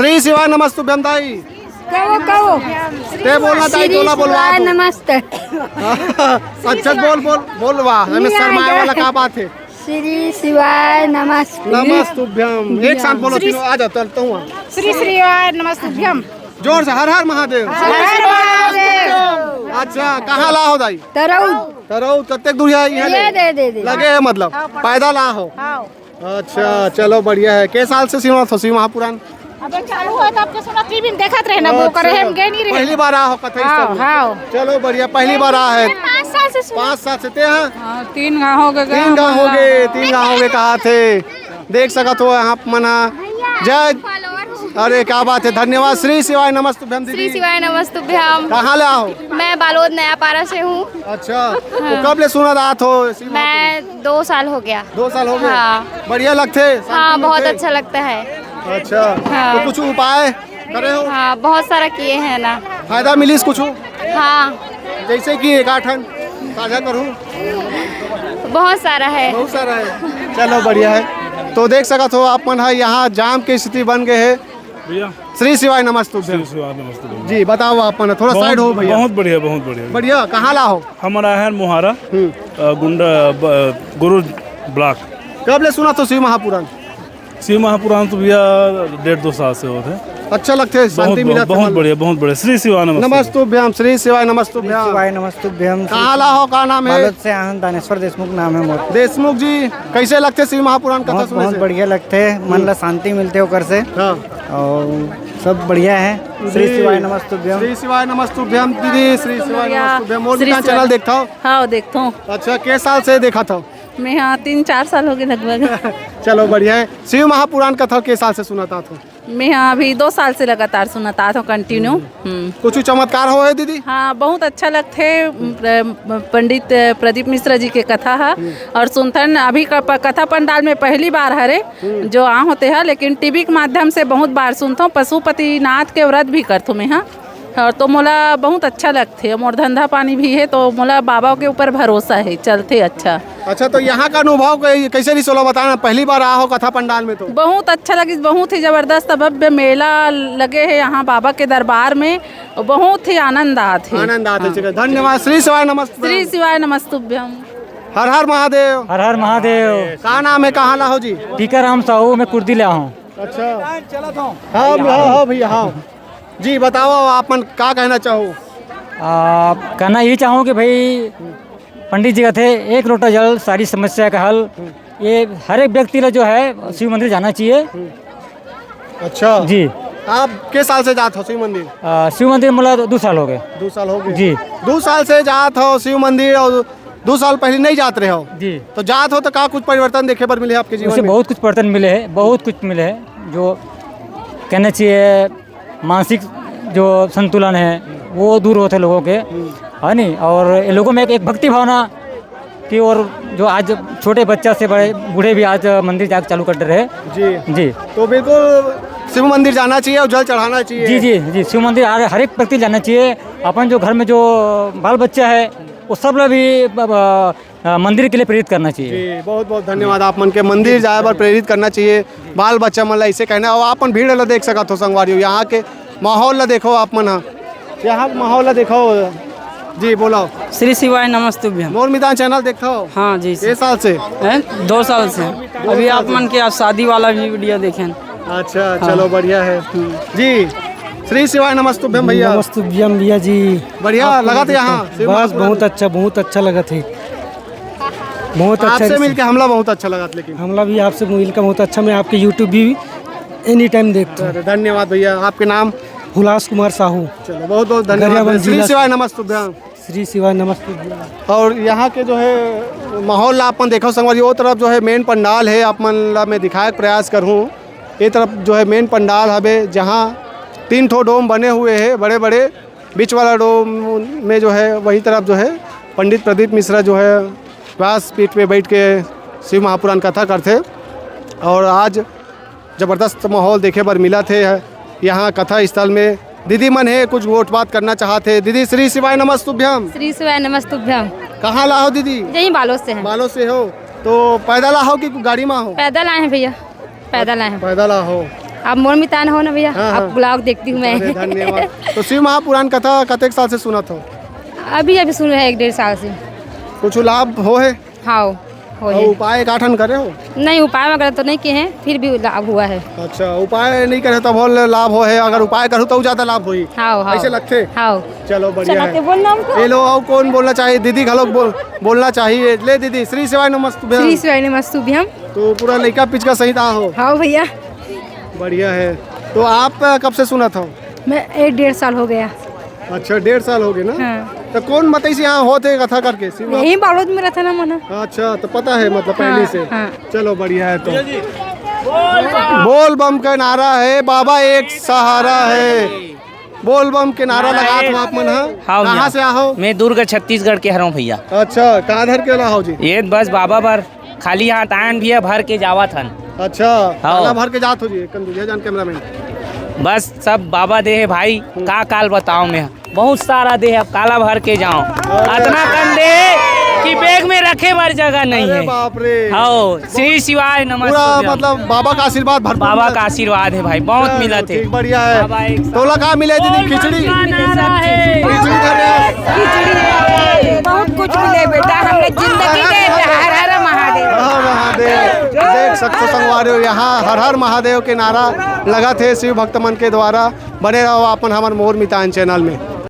श्री शिवाय नमस्तुभ्यम दाई। कहो ते बोलना दाई, तोला बोलवा दो। नमस्ते। अच्छा बोल वाह, हमें शर्माए वाला क्या बात है। श्री शिवाय नमस्ते नमस्तुभ्यम, एक साथ बोलो तीनों। आ जाओ, चलता हूँ। श्री शिवाय नमस्तुभ्यम। जोर से हर हर महादेव। अच्छा, कहाँ ला हो दाई? तरऊ कत्ते दूर है यहाँ दे लगे है, मतलब पैदल ला हो। अच्छा चलो बढ़िया है। के साल से सीमा थोसी महापुराण अब चालू है, तब के सुना टीवी में देखत रहे ना, वो करे हम गए नहीं रहे। पहली बार आ हो कथा स्थल में? चलो बढ़िया, पहली बार आ है। 5 साल से ते हैं। 3 गाँव हो गए। 3 गाँव हो गए कहा थे। देख सकत हो यहाँ मना जय। अरे क्या बात है, धन्यवाद। श्री शिवाय नमस्तुभ्यम दीदी। श्री शिवाय नमस्तुभ्यम। कहाँ ले आओ? मैं बालोद नया पारा से हूँ। अच्छा, तो कब ले सुना रात हो? मैं 2 साल हो गया। 2 साल हो गए। हाँ। बढ़िया लगते? हाँ, बहुत अच्छा लगता है। अच्छा, हाँ। तो कुछ उपाय करे हो? हाँ, बहुत सारा किए हैं ना। फायदा मिलीस कुछ? हाँ, जैसे कि एक आठन साझा करूँ? बहुत सारा है। बहुत सारा है। चलो बढ़िया है। तो देख सकत हो आप मन है, यहाँ जाम की स्थिति बन गए है भैया। श्री शिवाय नमस्तुभ्यम जी। बताओ आप मन, थोड़ा साइड हो भैया। बहुत बढ़िया, बहुत बढ़िया। बढ़िया। कहाँ ला हो? हमारा है मुहारा गुंडा गुरु ब्लॉक। कब ले सुना तो शिव महापुराण? शिव महापुराण तो भैया 1.5-2 साल से होते हैं। अच्छा लगते है, शांति मिला। बहुत बढ़िया, बहुत बढ़िया। श्री शिवाय नमस्तुभ्यम। श्री शिवाय नमस्तुभ्यम। शिवाय नमस्तुभ्यम। कहाँ ला हो? का नाम है? बालोद से आनंद दानेश्वर देशमुख नाम है मोर। देशमुख जी, कैसे लगते शिव महापुराण कथा सुनने बहुत से? बढ़िया लगते हैं, मन ला शांति मिलते हो कर से। हाँ। और सब बढ़िया है। श्री शिवाय नमस्तुभ्यम। श्री शिवाय नमस्तुभ्यम दीदी। श्री शिवाय नमस्तुभ्यम। और भी चैनल देखता हो? हाँ, देखता हूँ अच्छा, के साल से देखा था? मैं। हाँ, 3-4 साल हो गए लगभग। चलो बढ़िया है। शिव महापुराण कथा के साल से सुनाता था? मैं हाँ अभी 2 साल से लगातार सुनाता था, कंटिन्यू। कुछ चमत्कार हो है दीदी? हाँ, बहुत अच्छा लगते है। पंडित प्रदीप मिश्रा जी के कथा है और सुनथन अभी कथा पंडाल में पहली बार हरे जो आ होते हैं, लेकिन टीवी के माध्यम से बहुत बार सुनता हूँ। पशुपतिनाथ के व्रत भी करता हूँ मैं। हाँ, और तो मोला बहुत अच्छा लगते है। मोर धंधा पानी भी है, तो मोला बाबा के ऊपर भरोसा है, चलते अच्छा। अच्छा, तो यहाँ का अनुभव कैसे नहीं सोलो बताना? पहली बार आ हो कथा पंडाल में तो बहुत अच्छा लगी, बहुत ही जबरदस्त भव्य मेला लगे है यहाँ बाबा के दरबार में। बहुत ही आनंद आते। हाँ। धन्यवाद। श्री शिवाय नमस्तुभ्यम। श्री शिवाय नमस्तुभ्यम। हर हर महादेव। हर हर महादेव। का नाम है? कहाँ ला हो जी? टीकाराम साहू, मैं कुर्दी ले हूँ। अच्छा, हाँ भैया। हाँ जी, बताओ आप मन क्या कहना चाहो? कहना यही चाहूँ कि भाई पंडित जी का थे, एक लोटा जल सारी समस्या का हल। ये हर एक व्यक्ति जो है शिव मंदिर जाना चाहिए। अच्छा जी। आप किस साल से जात हो शिव मंदिर? शिव मंदिर मतलब 2 साल हो गए। 2 साल हो गए जी। 2 साल से जात हो शिव मंदिर, और 2 साल पहले नहीं जात रहे हो जी। तो जात हो तो क्या कुछ परिवर्तन देखे पर मिले आपके जीवन उससे में? बहुत कुछ परिवर्तन मिले हैं, बहुत कुछ मिले हैं। जो कहना चाहिए मानसिक जो संतुलन है वो दूर होते लोगों के, है नहीं। और लोगों में एक भक्ति भावना की, और जो आज छोटे बच्चा से बड़े बूढ़े भी आज मंदिर जाकर चालू कर रहे हैं। जी। तो बिल्कुल शिव मंदिर जाना चाहिए और जल चढ़ाना चाहिए। जी। शिव मंदिर हर एक व्यक्ति जाना चाहिए। अपन जो घर में जो बाल बच्चा है वो सब लोग भी मंदिर के लिए प्रेरित करना चाहिए। जी, बहुत बहुत धन्यवाद। आप मन के मंदिर जाए पर प्रेरित करना चाहिए। बाल बच्चा मन ऐसे कहना। और अपन भीड़ ला देख सकत हो संगवारी, यहाँ के माहौल ला देखो आप मन, यहाँ माहौल ला देखो जी। बोलो। श्री शिवाय नमस्तुभ्यम। मोर मैदान चैनल देखता हो? हाँ जी। ये साल से? 2 साल से। अभी आप मन के आप शादी वाला भी वीडियो देखें। अच्छा, चलो बढ़िया है जी। श्री शिवाय नमस्तुभ्यम भैया। नमस्तुभ्यम भैया जी। बढ़िया लगा था यहाँ? बस बहुत अच्छा लगा थे। बहुत अच्छा। आपसे मिलके हमला बहुत अच्छा लगा। लेकिन हमला भी आपसे मिलकर बहुत अच्छा। मैं आपके यूट्यूब भी एनी टाइम देखता हूँ। धन्यवाद भैया। आपके नाम? हुलास कुमार साहू। चलो बहुत बहुत धन्यवाद। श्री शिवाय नमस्तुभ्यम। श्री शिवाय नमस्तुभ्यम। और यहाँ के जो है माहौल अपन देखो संगवारी, वो तरफ जो है मेन पंडाल है, आप मन ला मैं दिखाए प्रयास करूँ। ये तरफ जो है मेन पंडाल हवे, जहाँ 3 ठो डोम बने हुए हैं बड़े बड़े। बीच वाला डोम में जो है वही तरफ जो है पंडित प्रदीप मिश्रा जो है व्यास पीठ पे बैठ के शिव महापुराण कथा करते। और आज ज़बरदस्त माहौल देखे पर मिला थे यहाँ कथा स्थल में। दीदी मन है कुछ वोट बात करना चाहते। दीदी श्री शिवाय नमस्तुभ्यम। श्री शिवाय नमस्तुभ्यम। कहाँ ला हो दीदी? यही बालोद से हैं। बालोद से हो तो पैदल आओ कि गाड़ी में हो? पैदल आए हैं भैया, पैदल आए हैं। पैदल आओ। आप मोर मितान हो ना भैया, हाँ, आप हाँ। ब्लॉग देखती हूँ अरे मैं। धन्यवाद। तो शिव महापुराण कथा कतेक साल से सुनत हो? अभी अभी सुन रहे हैं 1-1.5 साल से। कुछ लाभ हो है? हाँ हो और है। उपाय काठन करे हो? नहीं उपाय वगैरह तो नहीं किए हैं, फिर भी लाभ हुआ है। अच्छा, उपाय नहीं करे तो बहुत लाभ हो है, अगर उपाय करूँ तो ज़्यादा लाभ हुई। हाँ हाँ ऐसे लगते? हाँ। चलो बढ़िया है। बोलना हमको। ये लो आओ, कौन बोलना चाहिए? दीदी घलोक बोलना चाहिए। ले दीदी, श्री शिवाय नमस्तुभ्यम। श्री शिवाय नमस्तुभ्यम। तो पूरा लड़का पिचका सहित आ हो। हाँ भैया, बढ़िया है। तो आप कब से सुना था? मैं 1-1.5 साल हो गया। अच्छा, 1.5 साल हो गए ना? हाँ। तो कौन मतई से यहाँ होते कथा करके? शिव यही बालोद में रहता ना मना। अच्छा, तो पता है मतलब पहले से। हाँ। चलो बढ़िया है। तो बोल बम का नारा है, बाबा एक सहारा है। बोल बम के नारा लगा तो आप मन हाँ कहाँ से आओ? मैं दुर्ग छत्तीसगढ़ के हर हूँ भैया। अच्छा, कहाँ धर के लाओ जी? ये बस बाबा पर खाली हाथ आयन भी है, भर के जावा थन। अच्छा, काला भर के जात हो जी। कंदुलिया जान कैमरामैन। बस सब बाबा दे है भाई, का काल बताओ मैं, बहुत सारा दे है, काला भर के जाओ, इतना कन दे कि बैग में रखे बार जगह नहीं अरे है। बाप रे। हाँ, श्री शिवाय पूरा नमस्ते। मतलब बाबा का आशीर्वाद भरपूर बाबा मिला। का आशीर्वाद है भाई, बहुत चलो, मिला थे। ठीक, बढ़िया बाबा है। एक तोला कहाँ मिले दीदी? खिचड़ी खिचड़ी बहुत कुछ मिले बेटा, हमने जिंदगी दे हर हर महादेव। हर महादेव। देख सकते हो संगवारी हो, यहाँ हर हर महादेव के नारा लगा थे शिव भक्त मन के द्वारा। बने रहो अपन हमारे मोर मितान चैनल में।